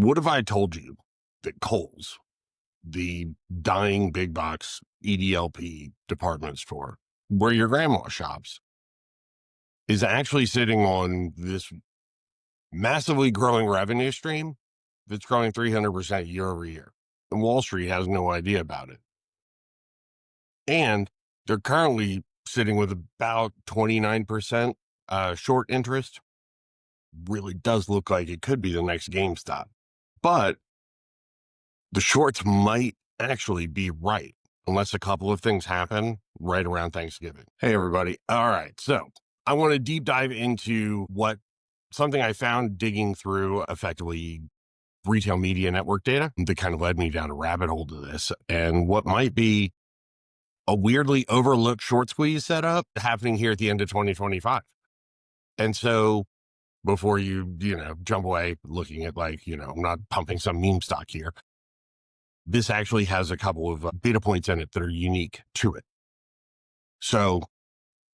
What if I told you that Kohl's, the dying big box EDLP department store where your grandma shops, is actually sitting on this massively growing revenue stream that's growing 300% year over year? And Wall Street has no idea about it. And they're currently sitting with about 29% short interest. Really does look like it could be the next GameStop. But the shorts might actually be right, unless a couple of things happen right around Thanksgiving. Hey, everybody. All right. So I want to deep dive into something I found digging through effectively retail media network data that kind of led me down a rabbit hole to this, and what might be a weirdly overlooked short squeeze setup happening here at the end of 2025. And so before you jump away looking at I'm not pumping some meme stock here. This actually has a couple of data points in it that are unique to it. So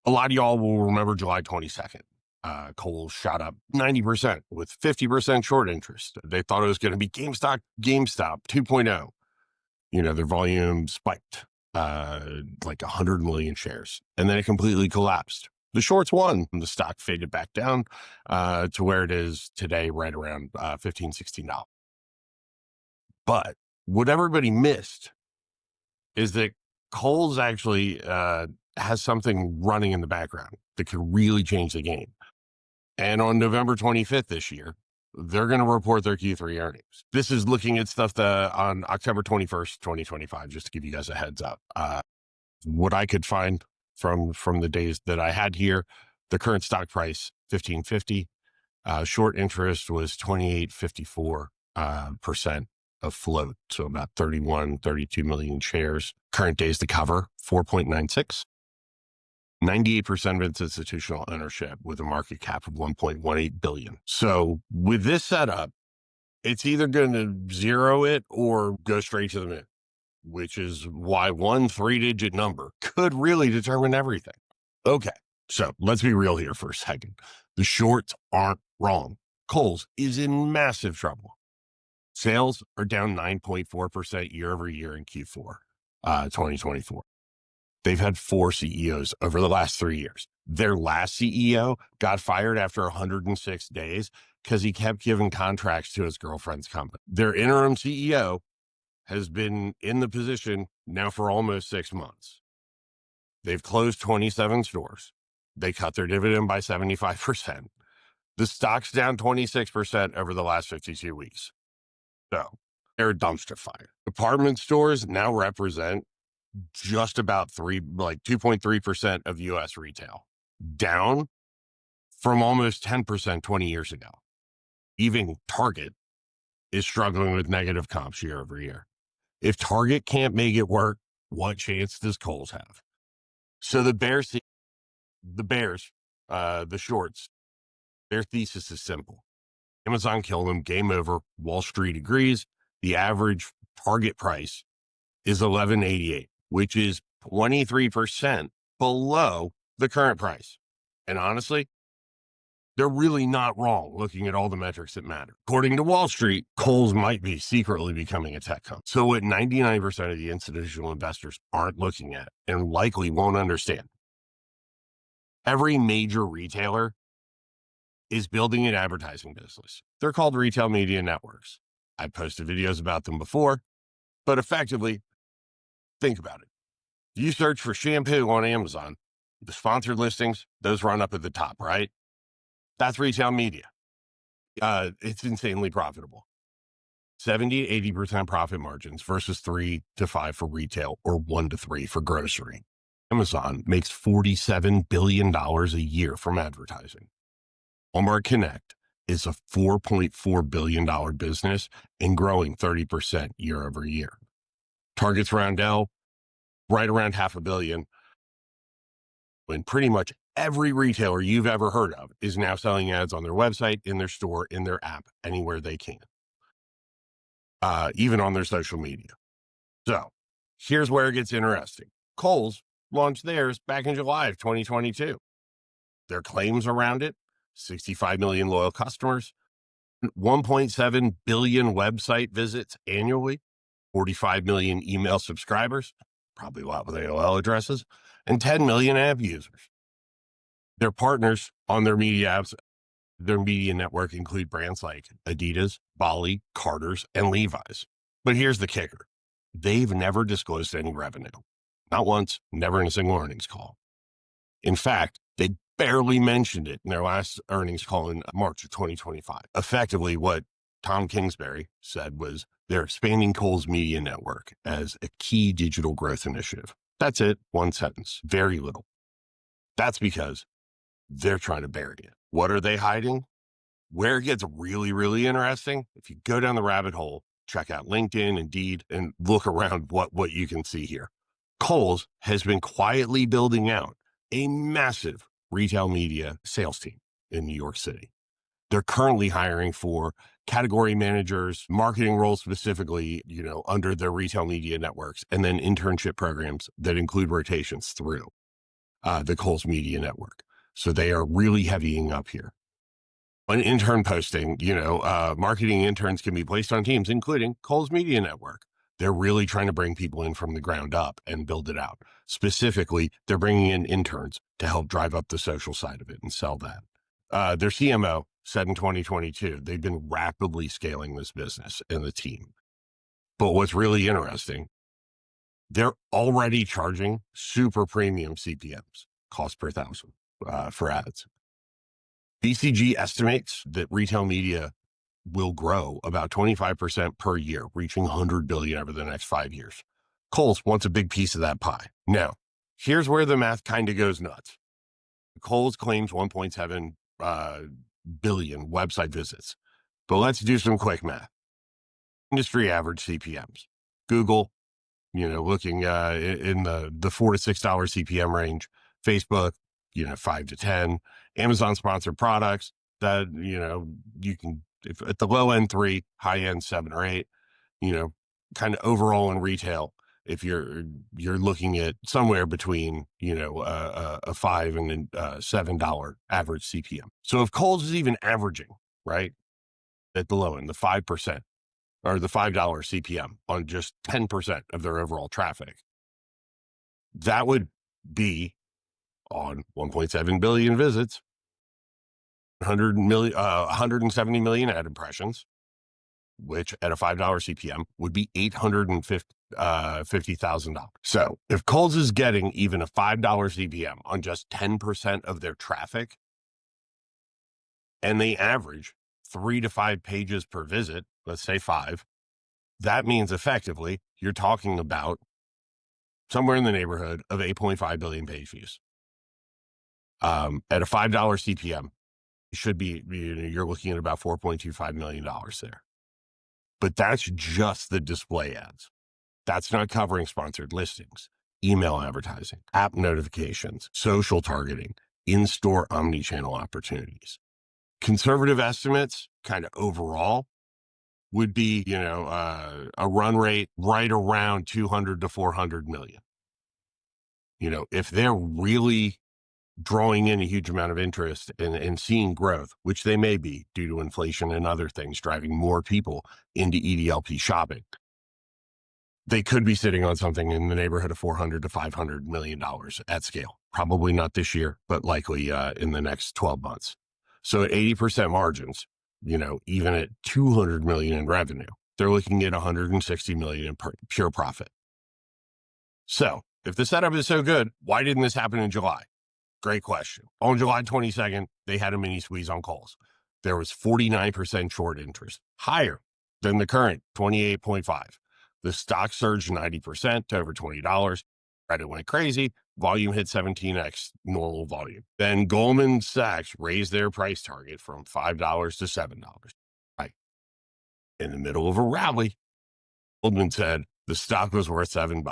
a lot of y'all will remember July 22nd. Kohl shot up 90% with 50% short interest. They thought it was going to be GameStop 2.0. Their volume spiked like 100 million shares, and then it completely collapsed. The shorts won, and the stock faded back down to where it is today, right around $15, $16. But what everybody missed is that Kohl's actually has something running in the background that could really change the game. And on November 25th this year, they're going to report their Q3 earnings. This is looking at stuff on October 21st, 2025, just to give you guys a heads up. What I could find from the days that I had here, the current stock price, $15.50. Short interest was 28.54% of float, so about 32 million shares. Current days to cover, 4.96. 98% of its institutional ownership with a market cap of 1.18 billion. So with this setup, it's either going to zero it or go straight to the moon, which is why one 3-digit number could really determine everything. Okay, so let's be real here for a second. The shorts aren't wrong. Kohl's is in massive trouble. Sales are down 9.4% year over year in Q4 2024. They've had 4 CEOs over the last 3 years. Their last CEO got fired after 106 days because he kept giving contracts to his girlfriend's company. Their interim CEO has been in the position now for almost 6 months. They've closed 27 stores. They cut their dividend by 75%. The stock's down 26% over the last 52 weeks. So they're a dumpster fire. Department stores now represent just about 2.3% of U.S. retail, down from almost 10% 20 years ago. Even Target is struggling with negative comps year over year. If Target can't make it work, what chance does Kohl's have? So the shorts, their thesis is simple. Amazon killed them, game over, Wall Street agrees. The average target price is $11.88, which is 23% below the current price. And honestly, they're really not wrong looking at all the metrics that matter. According to Wall Street, Kohl's might be secretly becoming a tech company. So what 99% of the institutional investors aren't looking at and likely won't understand. Every major retailer is building an advertising business. They're called retail media networks. I've posted videos about them before, but effectively, think about it. You search for shampoo on Amazon, the sponsored listings, those run up at the top, right? That's retail media. It's insanely profitable. 70 to 80% profit margins versus 3 to 5 for retail or 1 to 3 for grocery. Amazon makes $47 billion a year from advertising. Walmart Connect is a $4.4 billion business and growing 30% year over year. Target's Roundel, right around $500 million. When pretty much every retailer you've ever heard of is now selling ads on their website, in their store, in their app, anywhere they can, even on their social media. So here's where it gets interesting. Kohl's launched theirs back in July of 2022. Their claims around it, 65 million loyal customers, 1.7 billion website visits annually, 45 million email subscribers, probably a lot with AOL addresses, and 10 million app users. Their partners on their media apps, their media network include brands like Adidas, Bali, Carter's, and Levi's. But here's the kicker. They've never disclosed any revenue. Not once, never in a single earnings call. In fact, they barely mentioned it in their last earnings call in March of 2025. Effectively, what Tom Kingsbury said was they're expanding Kohl's media network as a key digital growth initiative. That's it. One sentence. Very little. That's because they're trying to bury it. What are they hiding? Where it gets really, really interesting, if you go down the rabbit hole, check out LinkedIn, Indeed, and look around what you can see here. Kohl's has been quietly building out a massive retail media sales team in New York City. They're currently hiring for category managers, marketing roles specifically, under their retail media networks, and then internship programs that include rotations through the Kohl's media network. So they are really heavying up here. An intern posting, marketing interns can be placed on teams, including Kohl's media network. They're really trying to bring people in from the ground up and build it out. Specifically, they're bringing in interns to help drive up the social side of it and sell that. Their CMO said in 2022, they've been rapidly scaling this business and the team. But what's really interesting, they're already charging super premium CPMs, cost per thousand, for ads. BCG estimates that retail media will grow about 25% per year, reaching $100 billion over the next 5 years. Kohl's wants a big piece of that pie. Now, here's where the math kind of goes nuts. Kohl's claims 1.7 billion website visits, but let's do some quick math. Industry average CPMs. Google, looking in the $4 to $6 CPM range. Facebook, 5 to 10. Amazon sponsored products that, you can, if at the low end 3, high end 7 or 8, kind of overall in retail, if you're looking at somewhere between, a $5 and $7 average CPM. So if Kohl's is even averaging, right, at the low end, the 5% or the $5 CPM on just 10% of their overall traffic, that would be on 1.7 billion visits, 170 million ad impressions, which at a $5 CPM would be $850,000. So if Kohl's is getting even a $5 CPM on just 10% of their traffic, and they average 3 to 5 pages per visit, let's say 5, that means effectively you're talking about somewhere in the neighborhood of 8.5 billion page views. At a $5 CPM, should be, you're looking at about $4.25 million there. But that's just the display ads. That's not covering sponsored listings, email advertising, app notifications, social targeting, in-store omni-channel opportunities. Conservative estimates, kind of overall, would be, a run rate right around 200 to 400 million. If they're really drawing in a huge amount of interest and seeing growth, which they may be due to inflation and other things driving more people into EDLP shopping, they could be sitting on something in the neighborhood of $400 to $500 million at scale. Probably not this year, but likely in the next 12 months. So at 80% margins, even at 200 million in revenue, they're looking at 160 million in pure profit. So if the setup is so good, why didn't this happen in July? Great question. On July 22nd, they had a mini squeeze on Kohl's. There was 49% short interest, higher than the current 28.5. The stock surged 90% to over $20. Credit went crazy. Volume hit 17x normal volume. Then Goldman Sachs raised their price target from $5 to $7. Right. In the middle of a rally, Goldman said the stock was worth $7,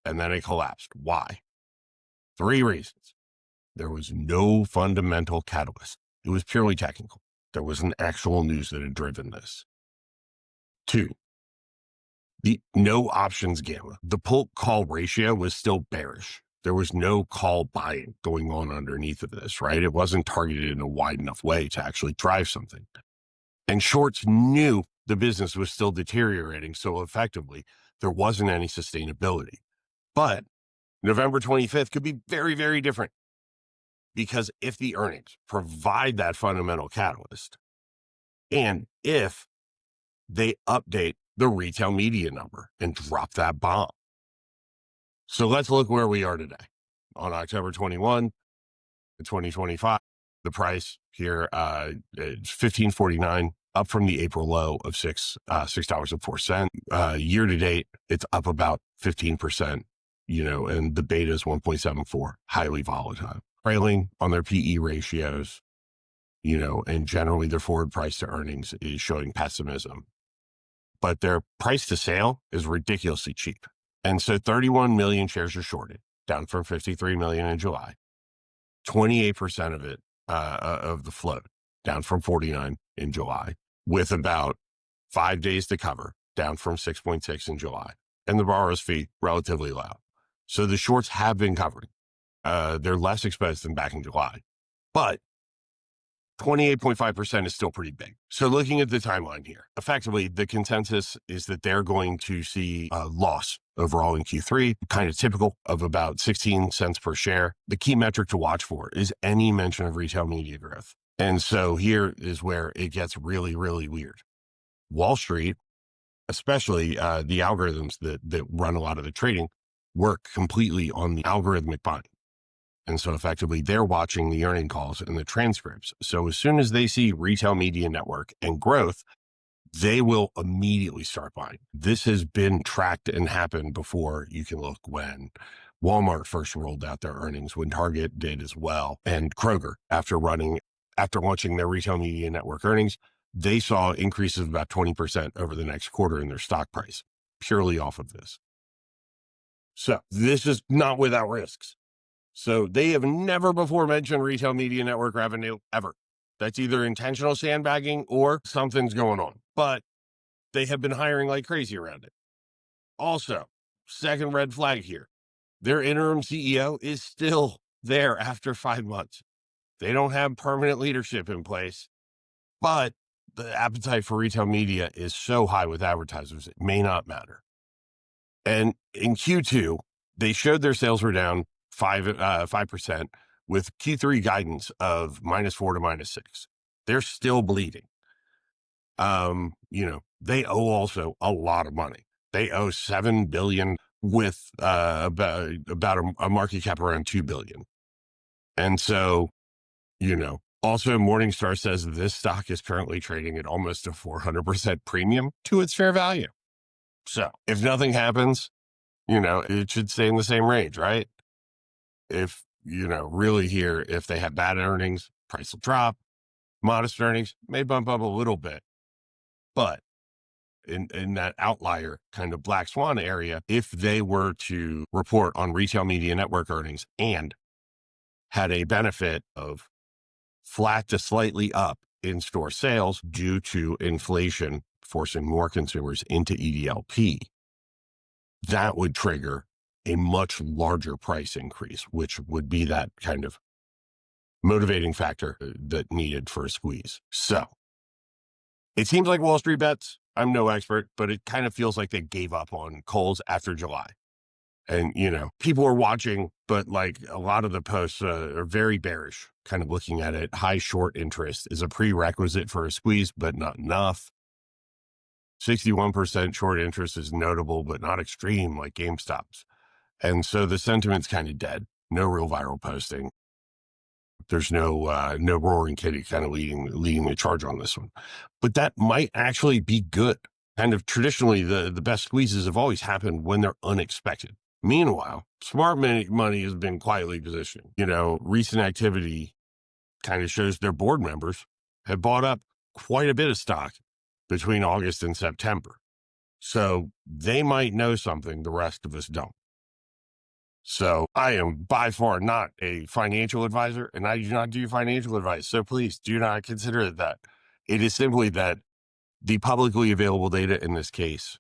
and then it collapsed. Why? 3 reasons. There was no fundamental catalyst. It was purely technical. There wasn't actual news that had driven this. 2, the no options gamma. The put call ratio was still bearish. There was no call buying going on underneath of this, right? It wasn't targeted in a wide enough way to actually drive something. And shorts knew the business was still deteriorating so effectively, there wasn't any sustainability. But November 25th could be very, very different, because if the earnings provide that fundamental catalyst, and if they update the retail media number and drop that bomb. So let's look where we are today on October 21, 2025. The price here is $15.49, up from the April low of $6.04. Year to date, it's up about 15%, and the beta is 1.74, highly volatile. Trailing on their PE ratios, and generally their forward price to earnings is showing pessimism. But their price to sale is ridiculously cheap. And so 31 million shares are shorted, down from 53 million in July. 28% of it, of the float, down from 49 in July, with about 5 days to cover, down from 6.6 in July. And the borrower's fee, relatively low. So the shorts have been covering. They're less exposed than back in July. But 28.5% is still pretty big. So looking at the timeline here, effectively, the consensus is that they're going to see a loss overall in Q3, kind of typical of about 16 cents per share. The key metric to watch for is any mention of retail media growth. And so here is where it gets really, really weird. Wall Street, especially the algorithms that run a lot of the trading, work completely on the algorithmic buying. And so effectively, they're watching the earning calls and the transcripts. So as soon as they see retail media network and growth, they will immediately start buying. This has been tracked and happened before. You can look when Walmart first rolled out their earnings, when Target did as well, and Kroger, after launching their retail media network earnings, they saw increases of about 20% over the next quarter in their stock price, purely off of this. So this is not without risks. So they have never before mentioned retail media network revenue, ever. That's either intentional sandbagging or something's going on. But they have been hiring like crazy around it. Also, second red flag here, their interim CEO is still there after 5 months. They don't have permanent leadership in place, but the appetite for retail media is so high with advertisers, it may not matter. And in Q2, they showed their sales were down 5%, with Q3 guidance of -4 to -6. They're still bleeding. They owe also a lot of money. They owe $7 billion with about a market cap around $2 billion. And so, also Morningstar says this stock is currently trading at almost a 400% premium to its fair value. So if nothing happens, it should stay in the same range, right? If, really here, if they have bad earnings, price will drop. Modest earnings may bump up a little bit. But in that outlier kind of black swan area, if they were to report on retail media network earnings and had a benefit of flat to slightly up in-store sales due to inflation forcing more consumers into EDLP, that would trigger a much larger price increase, which would be that kind of motivating factor that needed for a squeeze. So it seems like Wall Street bets. I'm no expert, but it kind of feels like they gave up on Kohl's after July. And, people are watching, but like a lot of the posts are very bearish, kind of looking at it. High short interest is a prerequisite for a squeeze, but not enough. 61% short interest is notable, but not extreme like GameStop's. And so the sentiment's kind of dead. No real viral posting. There's no roaring kitty kind of leading the charge on this one. But that might actually be good. Kind of traditionally, the best squeezes have always happened when they're unexpected. Meanwhile, smart money has been quietly positioning. Recent activity kind of shows their board members have bought up quite a bit of stock between August and September. So they might know something the rest of us don't. So I am by far not a financial advisor, and I do not do financial advice. So please do not consider it that. It is simply that the publicly available data in this case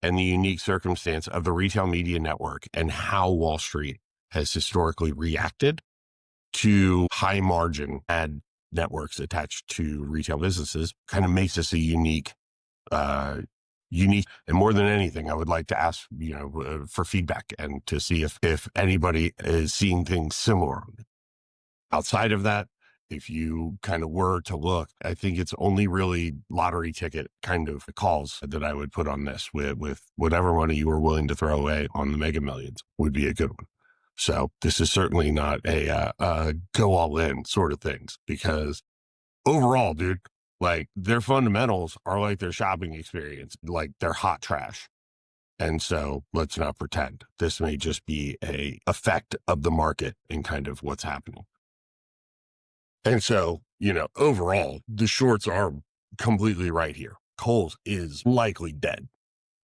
and the unique circumstance of the retail media network and how Wall Street has historically reacted to high margin ad networks attached to retail businesses kind of makes us a unique. And more than anything, I would like to ask, for feedback and to see if anybody is seeing things similar. Outside of that, if you kind of were to look, I think it's only really lottery ticket kind of calls that I would put on this with whatever money you were willing to throw away on the Mega Millions would be a good one. So this is certainly not a go all in sort of things, because overall, dude, like their fundamentals are like their shopping experience, like they're hot trash. And so let's not pretend. This may just be a effect of the market and kind of what's happening. And so, overall, the shorts are completely right here. Kohl's is likely dead.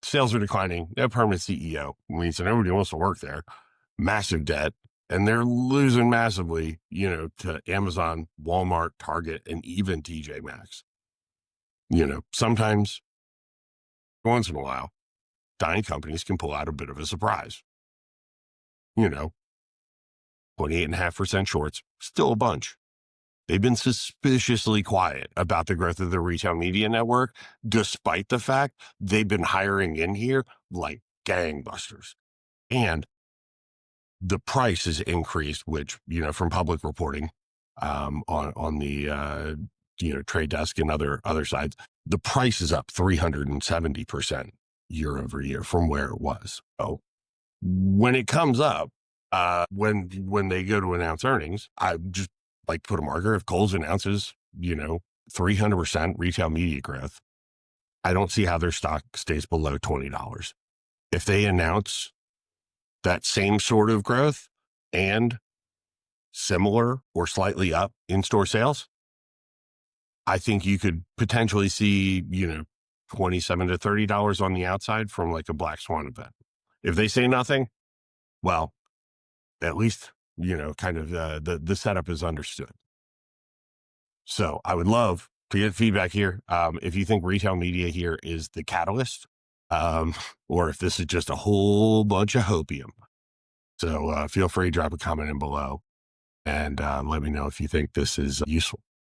Sales are declining. No permanent CEO means that nobody wants to work there. Massive debt. And they're losing massively, to Amazon, Walmart, Target, and even TJ Maxx. Sometimes, once in a while, dying companies can pull out a bit of a surprise. 28.5% shorts, still a bunch. They've been suspiciously quiet about the growth of the retail media network, despite the fact they've been hiring in here like gangbusters. And the price has increased, which, from public reporting on the trade desk and other sides, the price is up 370% year over year from where it was. So when it comes up, when they go to announce earnings, I just like put a marker. If Kohl's announces, 300% retail media growth, I don't see how their stock stays below $20. If they announce that same sort of growth and similar or slightly up in-store sales, I think you could potentially see, $27 to $30 on the outside from like a black swan event. If they say nothing, well, at least, kind of the setup is understood. So I would love to get feedback here. If you think retail media here is the catalyst, or if this is just a whole bunch of hopium. So feel free to drop a comment in below and let me know if you think this is useful.